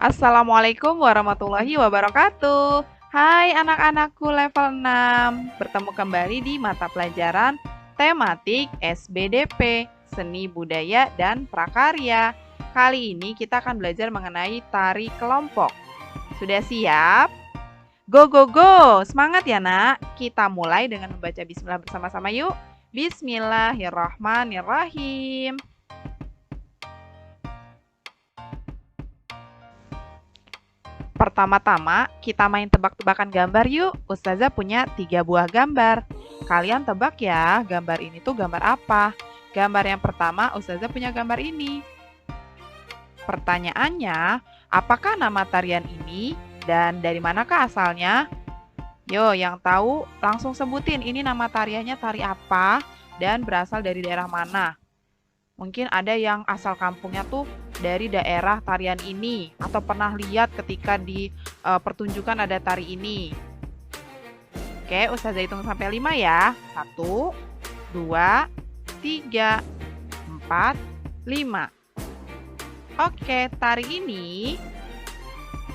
Assalamualaikum warahmatullahi wabarakatuh. Hai anak-anakku level 6. Bertemu kembali di mata pelajaran tematik SBDP, Seni Budaya dan Prakarya. Kali ini kita akan belajar mengenai tari kelompok. Sudah siap? Go go go! Semangat ya nak. Kita mulai dengan membaca bismillah bersama-sama yuk. Bismillahirrahmanirrahim. Pertama-tama, kita main tebak-tebakan gambar yuk. Ustazah punya 3 buah gambar. Kalian tebak ya, gambar ini tuh gambar apa? Gambar yang pertama, Ustazah punya gambar ini. Pertanyaannya, apakah nama tarian ini dan dari manakah asalnya? Yo, yang tahu langsung sebutin ini nama tariannya tari apa dan berasal dari daerah mana. Mungkin ada yang asal kampungnya tuh dari daerah tarian ini atau pernah lihat ketika di pertunjukan ada tari ini. Oke, Ustazah hitung sampai 5 ya. 1, 2, 3, 4, 5. Oke, tari ini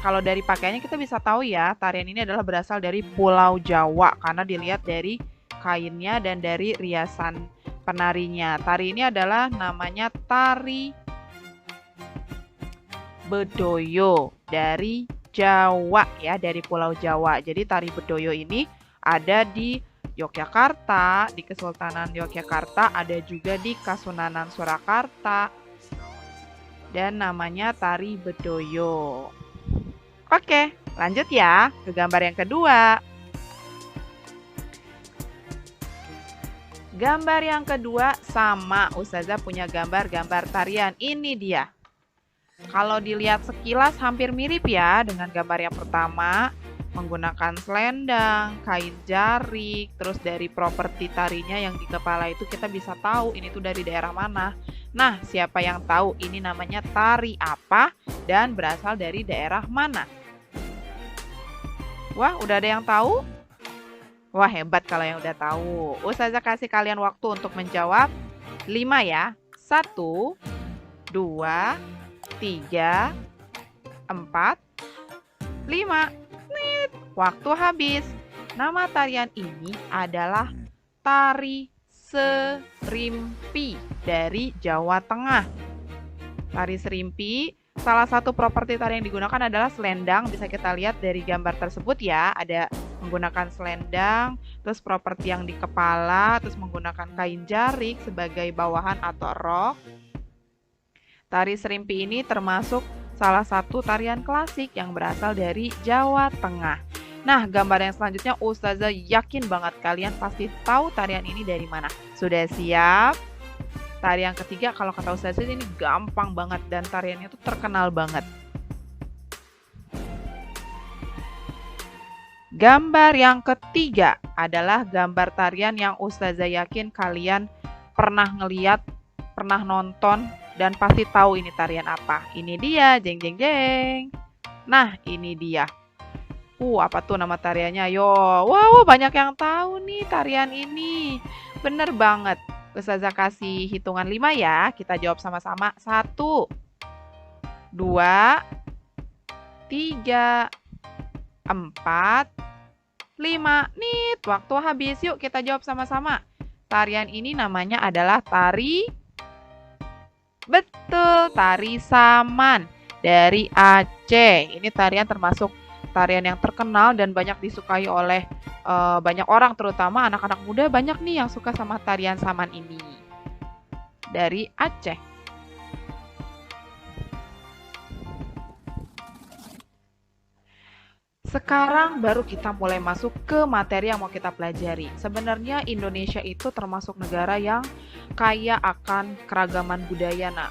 kalau dari pakaiannya kita bisa tahu ya, tarian ini adalah berasal dari Pulau Jawa karena dilihat dari kainnya dan dari riasan penarinya. Tari ini adalah namanya tari Bedoyo dari Jawa ya, dari Pulau Jawa. Jadi tari Bedoyo ini ada di Yogyakarta, di Kesultanan Yogyakarta, ada juga di Kasunanan Surakarta. Dan namanya tari Bedoyo. Oke, lanjut ya ke gambar yang kedua. Gambar yang kedua sama, Ustazah punya gambar-gambar tarian. Ini dia. Kalau dilihat sekilas hampir mirip ya dengan gambar yang pertama. Menggunakan selendang, kain jarik, terus dari properti tarinya yang di kepala itu kita bisa tahu ini tuh dari daerah mana. Nah, siapa yang tahu ini namanya tari apa dan berasal dari daerah mana? Wah, udah ada yang tahu? Wah, hebat kalau yang udah tahu. Ustazah kasih kalian waktu untuk menjawab 5 ya. 1, 2, 3, 4, 5. Nih, waktu habis. Nama tarian ini adalah tari serimpi dari Jawa Tengah. Tari serimpi, salah satu properti tari yang digunakan adalah selendang. Bisa kita lihat dari gambar tersebut ya. Ada menggunakan selendang, terus properti yang di kepala, terus menggunakan kain jarik sebagai bawahan atau rok. Tari serimpi ini termasuk salah satu tarian klasik yang berasal dari Jawa Tengah. Nah, gambar yang selanjutnya Ustazah yakin banget kalian pasti tahu tarian ini dari mana. Sudah siap? Tarian ketiga kalau kata Ustazah ini gampang banget dan tariannya itu terkenal banget. Gambar yang ketiga adalah gambar tarian yang Ustazah yakin kalian pernah ngeliat, pernah nonton, dan pasti tahu ini tarian apa. Ini dia, jeng jeng jeng. Nah, ini dia. Apa tuh nama tariannya? Yo, wow, banyak yang tahu nih tarian ini. Bener banget. Ustazah kasih hitungan 5 ya. Kita jawab sama-sama. 1, 2, 3, 4, 5. Nih, waktu habis. Yuk kita jawab sama-sama. Tarian ini namanya adalah tari... Betul, tari saman dari Aceh. Ini tarian termasuk tarian yang terkenal dan banyak disukai oleh banyak orang, terutama anak-anak muda banyak nih yang suka sama tarian saman ini. Dari Aceh. Sekarang baru kita mulai masuk ke materi yang mau kita pelajari. Sebenarnya Indonesia itu termasuk negara yang kaya akan keragaman budaya. Nah,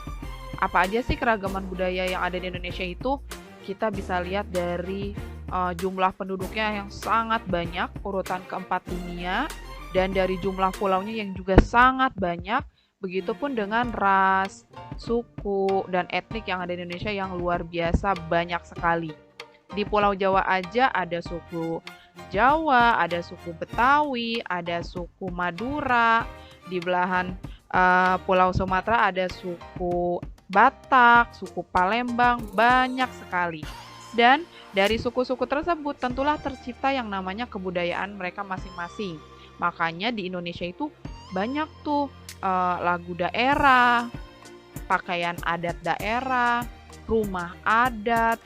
apa aja sih keragaman budaya yang ada di Indonesia itu? Kita bisa lihat dari jumlah penduduknya yang sangat banyak, urutan keempat dunia, dan dari jumlah pulaunya yang juga sangat banyak. Begitupun dengan ras, suku, dan etnik yang ada di Indonesia yang luar biasa banyak sekali. Di Pulau Jawa aja ada suku Jawa, ada suku Betawi, ada suku Madura. Di belahan Pulau Sumatera ada suku Batak, suku Palembang, banyak sekali. Dan dari suku-suku tersebut tentulah tercipta yang namanya kebudayaan mereka masing-masing. Makanya di Indonesia itu banyak tuh lagu daerah, pakaian adat daerah, rumah adat,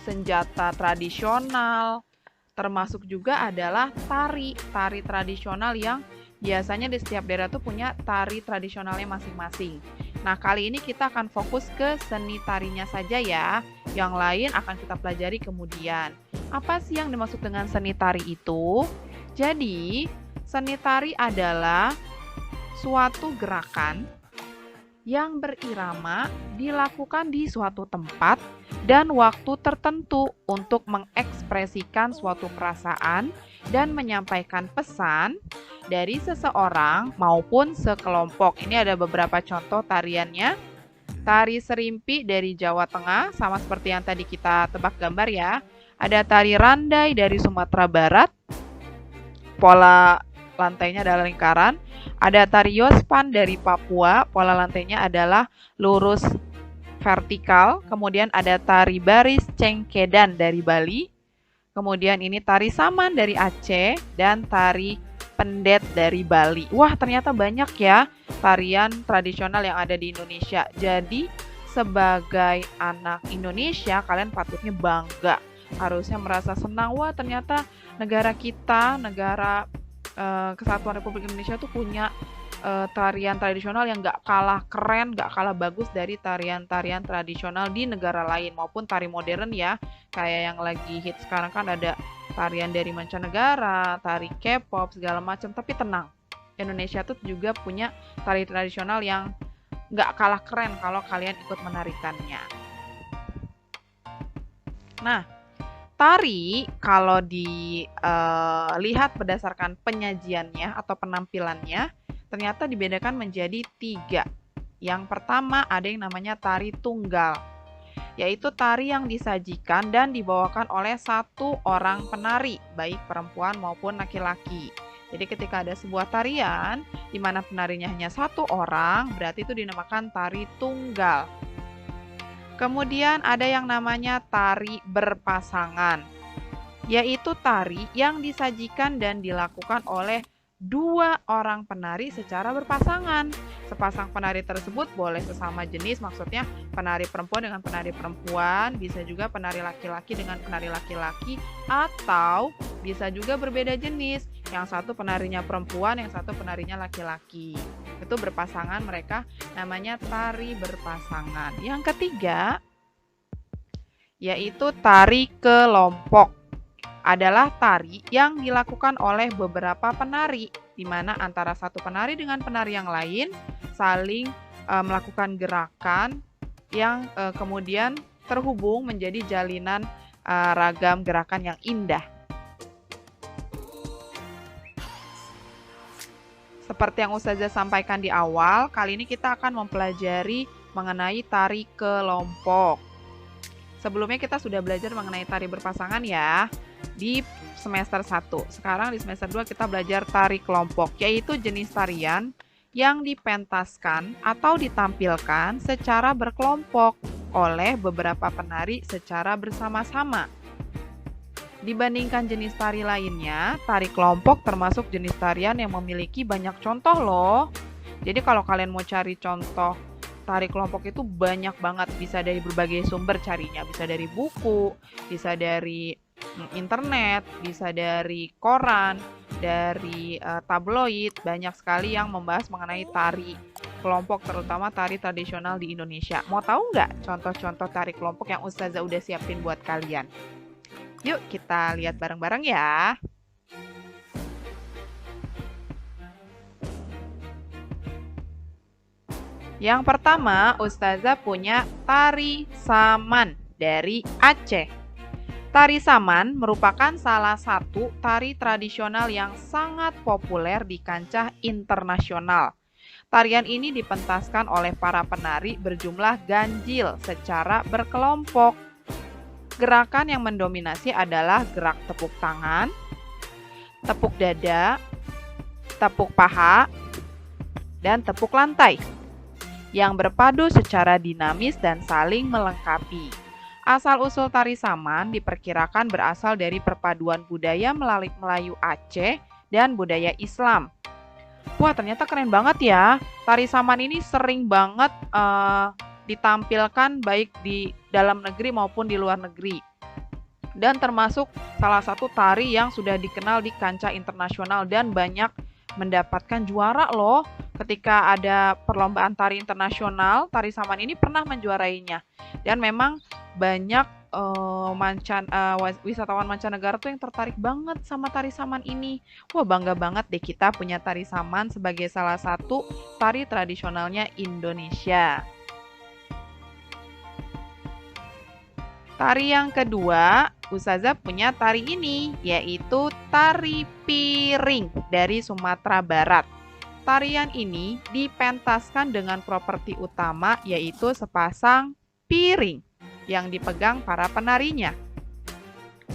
senjata tradisional, termasuk juga adalah tari tradisional yang biasanya di setiap daerah tuh punya tari tradisionalnya masing-masing. Nah, kali ini kita akan fokus ke seni tarinya saja ya. Yang lain akan kita pelajari kemudian. Apa sih yang dimaksud dengan seni tari itu? Jadi, seni tari adalah suatu gerakan yang berirama dilakukan di suatu tempat dan waktu tertentu untuk mengekspresikan suatu perasaan dan menyampaikan pesan dari seseorang maupun sekelompok. Ini ada beberapa contoh tariannya. Tari serimpi dari Jawa Tengah, sama seperti yang tadi kita tebak gambar ya. Ada tari randai dari Sumatera Barat, pola lantainya adalah lingkaran. Ada tari yospan dari Papua, pola lantainya adalah lurus vertikal. Kemudian ada tari baris cengkedan dari Bali. Kemudian ini tari saman dari Aceh dan tari pendet dari Bali. Wah, ternyata banyak ya tarian tradisional yang ada di Indonesia. Jadi, sebagai anak Indonesia, kalian patutnya bangga. Harusnya merasa senang, wah ternyata negara kita, negara Kesatuan Republik Indonesia tuh punya tarian tradisional yang gak kalah keren, gak kalah bagus dari tarian-tarian tradisional di negara lain maupun tari modern ya. Kayak yang lagi hit sekarang kan ada tarian dari mancanegara, tari K-pop segala macam. Tapi tenang, Indonesia tuh juga punya tari tradisional yang gak kalah keren kalau kalian ikut menarikannya. Nah, tari kalau dilihat berdasarkan penyajiannya atau penampilannya, ternyata dibedakan menjadi 3. Yang pertama ada yang namanya tari tunggal, yaitu tari yang disajikan dan dibawakan oleh satu orang penari, baik perempuan maupun laki-laki. Jadi ketika ada sebuah tarian di mana penarinya hanya satu orang, berarti itu dinamakan tari tunggal. Kemudian ada yang namanya tari berpasangan, yaitu tari yang disajikan dan dilakukan oleh 2 orang penari secara berpasangan. Sepasang penari tersebut boleh sesama jenis, maksudnya penari perempuan dengan penari perempuan, bisa juga penari laki-laki dengan penari laki-laki, atau bisa juga berbeda jenis. Yang satu penarinya perempuan, yang satu penarinya laki-laki. Itu berpasangan mereka, namanya tari berpasangan. Yang ketiga, yaitu tari kelompok. Adalah tari yang dilakukan oleh beberapa penari, di mana antara satu penari dengan penari yang lain saling melakukan gerakan yang kemudian terhubung menjadi jalinan ragam gerakan yang indah. Seperti yang Ustazah sampaikan di awal, kali ini kita akan mempelajari mengenai tari kelompok. Sebelumnya kita sudah belajar mengenai tari berpasangan ya, di semester 1. Sekarang di semester 2 kita belajar tari kelompok, yaitu jenis tarian yang dipentaskan atau ditampilkan secara berkelompok oleh beberapa penari secara bersama-sama. Dibandingkan jenis tari lainnya, tari kelompok termasuk jenis tarian yang memiliki banyak contoh loh. Jadi kalau kalian mau cari contoh tari kelompok itu banyak banget, bisa dari berbagai sumber carinya, bisa dari buku, bisa dari internet, bisa dari koran, dari tabloid, banyak sekali yang membahas mengenai tari kelompok, terutama tari tradisional di Indonesia. Mau tahu nggak contoh-contoh tari kelompok yang Ustazah udah siapin buat kalian? Yuk kita lihat bareng-bareng ya. Yang pertama, Ustazah punya tari saman dari Aceh. Tari saman merupakan salah satu tari tradisional yang sangat populer di kancah internasional. Tarian ini dipentaskan oleh para penari berjumlah ganjil secara berkelompok. Gerakan yang mendominasi adalah gerak tepuk tangan, tepuk dada, tepuk paha, dan tepuk lantai. yang berpadu secara dinamis dan saling melengkapi. Asal-usul tari saman diperkirakan berasal dari perpaduan budaya Melayu Aceh dan budaya Islam. Wah, ternyata keren banget ya. Tari saman ini sering banget ditampilkan baik di dalam negeri maupun di luar negeri. Dan termasuk salah satu tari yang sudah dikenal di kancah internasional dan banyak mendapatkan juara loh. Ketika ada perlombaan tari internasional, tari saman ini pernah menjuarainya. Dan memang banyak wisatawan mancanegara tuh yang tertarik banget sama tari saman ini. Wah, bangga banget deh kita punya tari saman sebagai salah satu tari tradisionalnya Indonesia. Tari yang kedua, Ustazah punya tari ini, yaitu tari piring dari Sumatera Barat. Tarian ini dipentaskan dengan properti utama, yaitu sepasang piring yang dipegang para penarinya.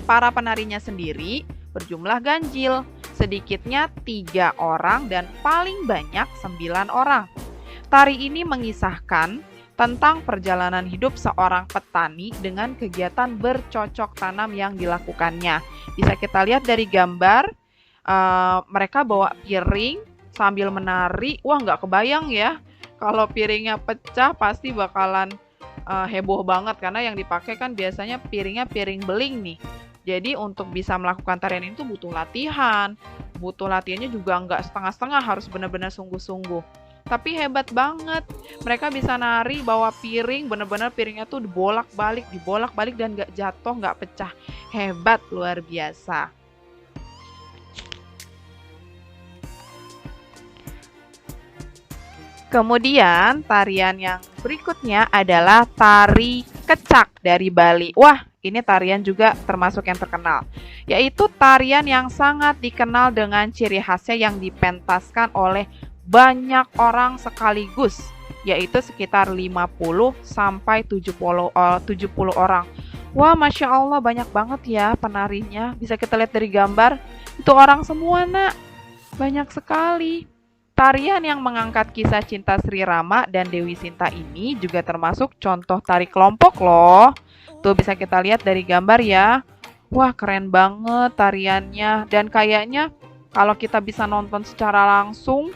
Para penarinya sendiri berjumlah ganjil, sedikitnya 3 orang dan paling banyak 9 orang. Tari ini mengisahkan tentang perjalanan hidup seorang petani dengan kegiatan bercocok tanam yang dilakukannya. Bisa kita lihat dari gambar, mereka bawa piring sambil menari. Wah, nggak kebayang ya, kalau piringnya pecah pasti bakalan heboh banget, karena yang dipakai kan biasanya piringnya piring beling nih. Jadi untuk bisa melakukan tarian itu butuh latihan. Butuh latihannya juga nggak setengah-setengah, harus benar-benar sungguh-sungguh. Tapi hebat banget. Mereka bisa nari bawa piring, benar-benar piringnya tuh dibolak-balik dan nggak jatuh, nggak pecah. Hebat, luar biasa. Kemudian tarian yang berikutnya adalah tari kecak dari Bali. Wah, ini tarian juga termasuk yang terkenal, yaitu tarian yang sangat dikenal dengan ciri khasnya yang dipentaskan oleh banyak orang sekaligus, yaitu sekitar 50 sampai 70 orang. Wah, Masya Allah, banyak banget ya penarinya. Bisa kita lihat dari gambar, itu orang semua, nak. Banyak sekali. Tarian yang mengangkat kisah cinta Sri Rama dan Dewi Sinta ini juga termasuk contoh tari kelompok loh. Tuh bisa kita lihat dari gambar ya. Wah, keren banget tariannya. Dan kayaknya kalau kita bisa nonton secara langsung,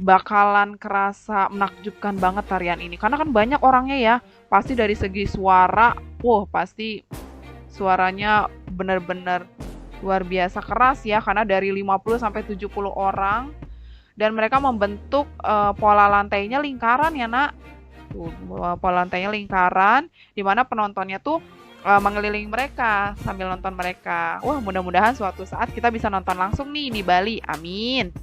bakalan kerasa menakjubkan banget tarian ini. Karena kan banyak orangnya ya. Pasti dari segi suara, wah pasti suaranya benar-benar luar biasa keras ya. Karena dari 50 sampai 70 orang. Dan mereka membentuk pola lantainya lingkaran ya, nak. Tuh, pola lantainya lingkaran, di mana penontonnya tuh mengelilingi mereka sambil nonton mereka. Wah, mudah-mudahan suatu saat kita bisa nonton langsung nih di Bali. Amin.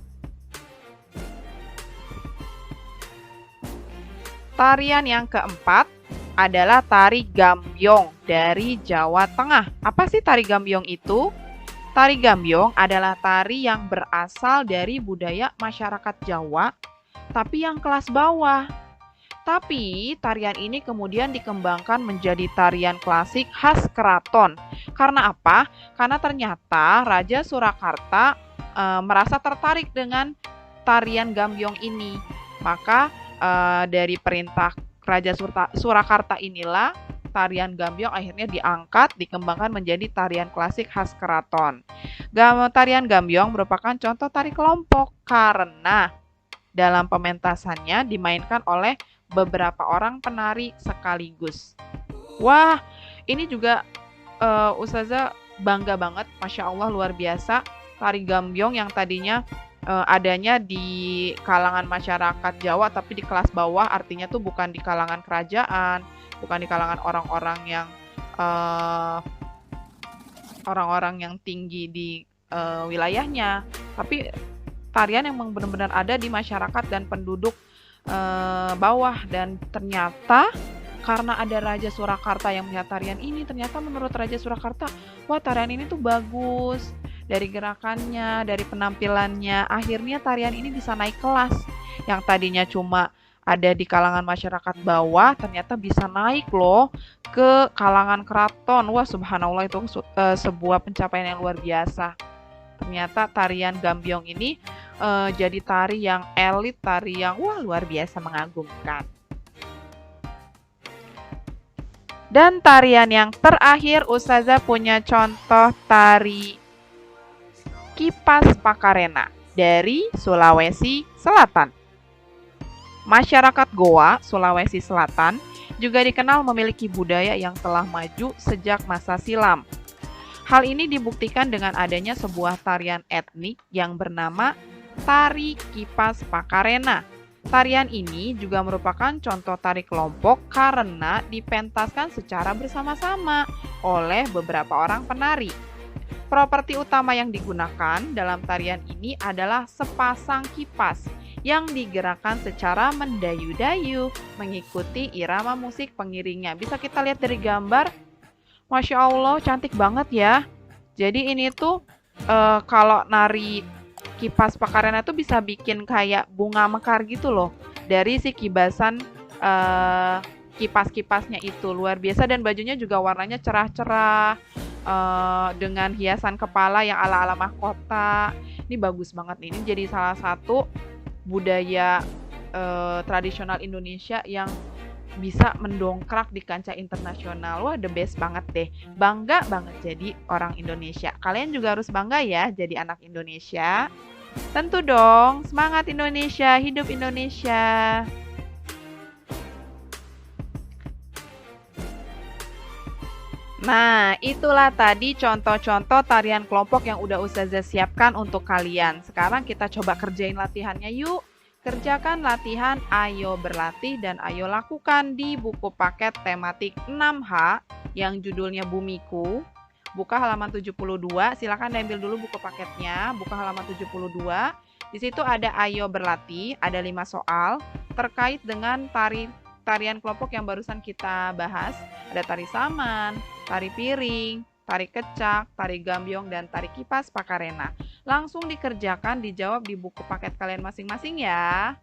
Tarian yang keempat adalah tari gambyong dari Jawa Tengah. Apa sih tari gambyong itu? Tari gambyong adalah tari yang berasal dari budaya masyarakat Jawa, tapi yang kelas bawah. Tapi tarian ini kemudian dikembangkan menjadi tarian klasik khas keraton. Karena apa? Karena ternyata Raja Surakarta merasa tertarik dengan tarian gambyong ini. Maka dari perintah Raja Surakarta inilah tarian gambyong akhirnya diangkat, dikembangkan menjadi tarian klasik khas keraton. Tarian gambyong merupakan contoh tari kelompok karena dalam pementasannya dimainkan oleh beberapa orang penari sekaligus. Wah, ini juga Ustazah bangga banget, Masya Allah, luar biasa. Tari gambyong yang tadinya adanya di kalangan masyarakat Jawa tapi di kelas bawah, artinya tuh bukan di kalangan kerajaan, bukan di kalangan orang-orang yang tinggi di wilayahnya, tapi tarian yang benar-benar ada di masyarakat dan penduduk bawah. Dan ternyata karena ada Raja Surakarta yang melihat tarian ini, ternyata menurut Raja Surakarta, wah tarian ini tuh bagus. Dari gerakannya, dari penampilannya, akhirnya tarian ini bisa naik kelas. Yang tadinya cuma ada di kalangan masyarakat bawah, ternyata bisa naik loh ke kalangan keraton. Wah, subhanallah, itu sebuah pencapaian yang luar biasa. Ternyata tarian gambyong ini jadi tari yang elit, tari yang wah luar biasa mengagumkan. Dan tarian yang terakhir, Ustazah punya contoh tari Kipas Pakarena dari Sulawesi Selatan. Masyarakat Goa, Sulawesi Selatan, juga dikenal memiliki budaya yang telah maju sejak masa silam. Hal ini dibuktikan dengan adanya sebuah tarian etnik yang bernama Tari Kipas Pakarena. Tarian ini juga merupakan contoh tari kelompok karena dipentaskan secara bersama-sama oleh beberapa orang penari. Properti utama yang digunakan dalam tarian ini adalah sepasang kipas yang digerakkan secara mendayu-dayu mengikuti irama musik pengiringnya. Bisa kita lihat dari gambar. Masya Allah, cantik banget ya. Jadi ini tuh kalau nari Kipas Pakarena itu bisa bikin kayak bunga mekar gitu loh. Dari si kibasan kipas-kipasnya itu luar biasa, dan bajunya juga warnanya cerah-cerah dengan hiasan kepala yang ala-ala mahkota. Ini bagus banget nih. Ini jadi salah satu budaya tradisional Indonesia yang bisa mendongkrak di kancah internasional. Wah, the best banget deh. Bangga banget jadi orang Indonesia. Kalian juga harus bangga ya jadi anak Indonesia. Tentu dong, semangat Indonesia, hidup Indonesia. Nah, itulah tadi contoh-contoh tarian kelompok yang udah Ustazah siapkan untuk kalian. Sekarang kita coba kerjain latihannya yuk. Kerjakan latihan Ayo Berlatih dan Ayo Lakukan di buku paket tematik 6H yang judulnya Bumiku. Buka halaman 72, silakan diambil dulu buku paketnya, buka halaman 72. Di situ ada Ayo Berlatih, ada 5 soal terkait dengan tarian kelompok yang barusan kita bahas. Ada tari saman, tari piring, tari kecak, tari gambyong, dan tari kipas pakarena. Langsung dikerjakan, dijawab di buku paket kalian masing-masing ya.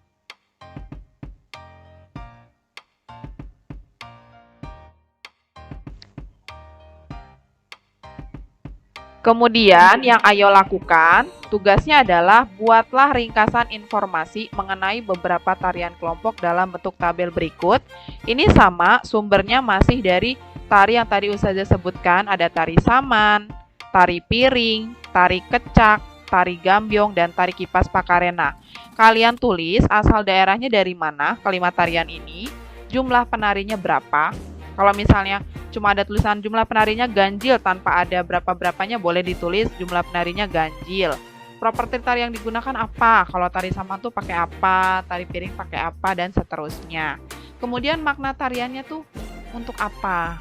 Kemudian yang Ayo lakukan, tugasnya adalah buatlah ringkasan informasi mengenai beberapa tarian kelompok dalam bentuk tabel berikut. Ini sama, sumbernya masih dari tari yang tadi Ustazah sebutkan, ada tari saman, tari piring, tari kecak, tari gambyong, dan tari kipas pakarena. Kalian tulis asal daerahnya dari mana kelima tarian ini, jumlah penarinya berapa. Kalau misalnya cuma ada tulisan jumlah penarinya ganjil tanpa ada berapa-berapanya, boleh ditulis jumlah penarinya ganjil. Properti tari yang digunakan apa? Kalau tari saman tuh pakai apa, tari piring pakai apa, dan seterusnya. Kemudian makna tariannya tuh untuk apa?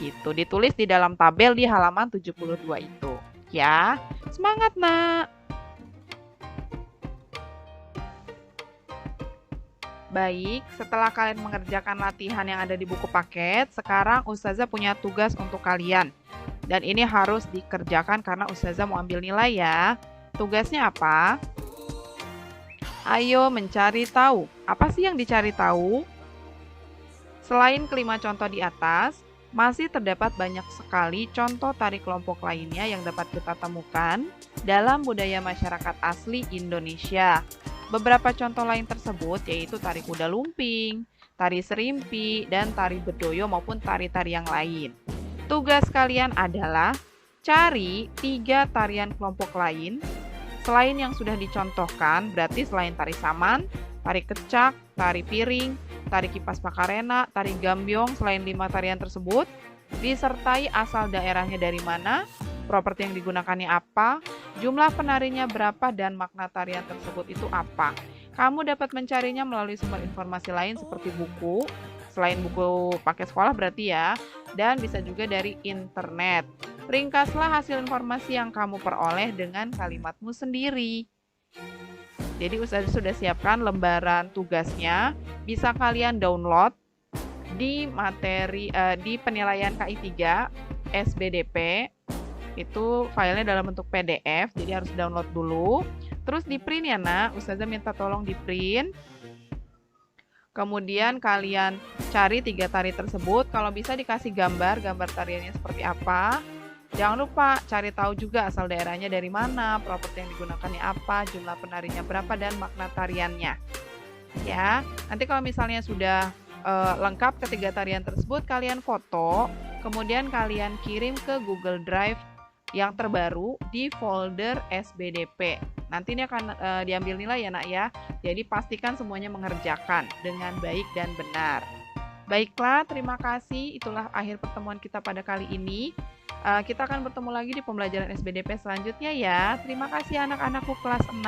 Gitu, ditulis di dalam tabel di halaman 72 itu. Ya, semangat nak! Baik, setelah kalian mengerjakan latihan yang ada di buku paket, sekarang Ustazah punya tugas untuk kalian. Dan ini harus dikerjakan karena Ustazah mau ambil nilai ya. Tugasnya apa? Ayo mencari tahu. Apa sih yang dicari tahu? Selain kelima contoh di atas, masih terdapat banyak sekali contoh tari kelompok lainnya yang dapat kita temukan dalam budaya masyarakat asli Indonesia. Beberapa contoh lain tersebut yaitu tari kuda lumping, tari serimpi, dan tari bedoyo maupun tari-tari yang lain. Tugas kalian adalah cari 3 tarian kelompok lain selain yang sudah dicontohkan, berarti selain tari saman, tari kecak, tari piring, tari kipas pakarena, tari gambyong, selain 5 tarian tersebut, disertai asal daerahnya dari mana, properti yang digunakannya apa, jumlah penarinya berapa, dan makna tarian tersebut itu apa. Kamu dapat mencarinya melalui sumber informasi lain seperti buku, selain buku paket sekolah berarti ya, dan bisa juga dari internet. Ringkaslah hasil informasi yang kamu peroleh dengan kalimatmu sendiri. Jadi Ustazah sudah siapkan lembaran tugasnya, bisa kalian download di materi di penilaian KI 3 SBDP. Itu filenya dalam bentuk PDF, jadi harus download dulu. Terus di print ya nak, Ustazah minta tolong di print. Kemudian kalian cari 3 tari tersebut, kalau bisa dikasih gambar tariannya seperti apa. Jangan lupa cari tahu juga asal daerahnya dari mana, properti yang digunakannya apa, jumlah penarinya berapa, dan makna tariannya. Ya, nanti kalau misalnya sudah lengkap ketiga tarian tersebut, kalian foto, kemudian kalian kirim ke Google Drive yang terbaru di folder SBDP. Nanti ini akan diambil nilai ya nak ya. Jadi pastikan semuanya mengerjakan dengan baik dan benar. Baiklah, terima kasih. Itulah akhir pertemuan kita pada kali ini. Kita akan bertemu lagi di pembelajaran SBDP selanjutnya ya. Terima kasih anak-anakku kelas 6.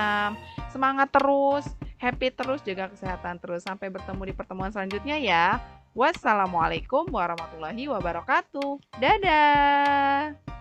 Semangat terus, happy terus, jaga kesehatan terus. Sampai bertemu di pertemuan selanjutnya ya. Wassalamualaikum warahmatullahi wabarakatuh. Dadah.